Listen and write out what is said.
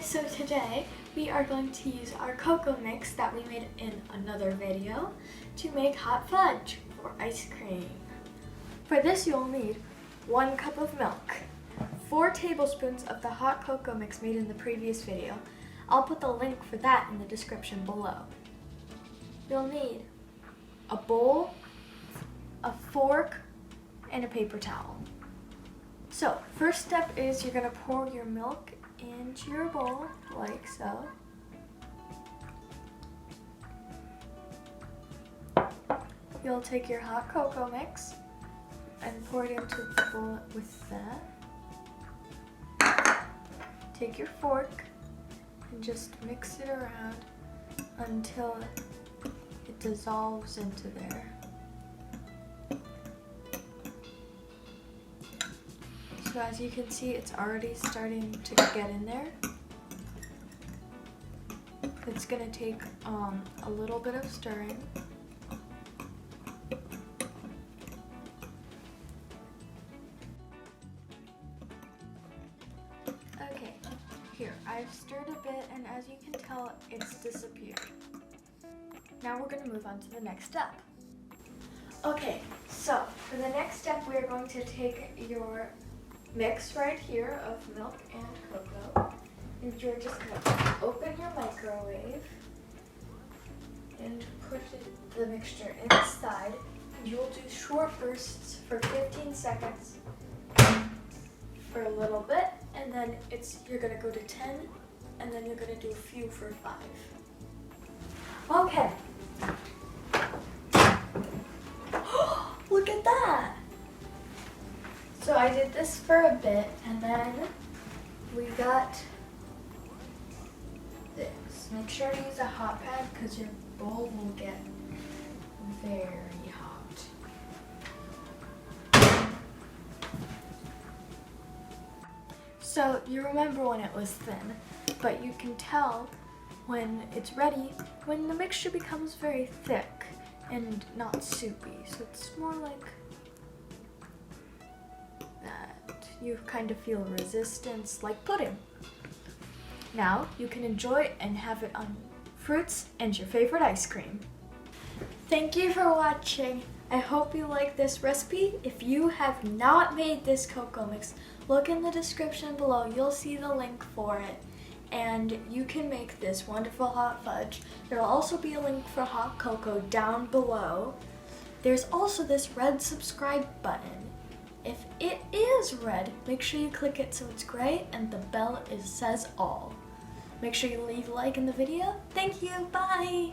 so today we are going to use our cocoa mix that we made in another video to make hot fudge for ice cream. For this you'll need 1 cup of milk, 4 tablespoons of the hot cocoa mix made in the previous video. I'll put the link for that in the description below. You'll need a bowl, a fork, and a paper towel. So, first step is you're going to pour your milk into your bowl, like so. You'll take your hot cocoa mix and pour it into the bowl with that. Take your fork and just mix it around until it dissolves into there. So as you can see, it's already starting to get in there. It's going to take a little bit of stirring. Okay, here, I've stirred a bit, and as you can tell, it's disappeared. Now we're going to move on to the next step. Okay, so for the next step, we are going to take your mix right here of milk and cocoa, and you're just going to open your microwave and put the mixture inside. You'll do short bursts for 15 seconds for a little bit, and then you're going to go to 10, and then you're going to do a few for 5. Okay. Look at that! So I did this for a bit, and then we got this. Make sure to use a hot pad because your bowl will get very hot. So you remember when it was thin, but you can tell when it's ready when the mixture becomes very thick and not soupy. So it's more like that. You kind of feel resistance like pudding. Now you can enjoy it and have it on fruits and your favorite ice cream. Thank you for watching. I hope you like this recipe. If you have not made this cocoa mix, look in the description below. You'll see the link for it. And you can make this wonderful hot fudge. There will also be a link for hot cocoa down below. There's also this red subscribe button. If it is red, make sure you click it so it's gray and the bell says all. Make sure you leave a like in the video. Thank you, bye!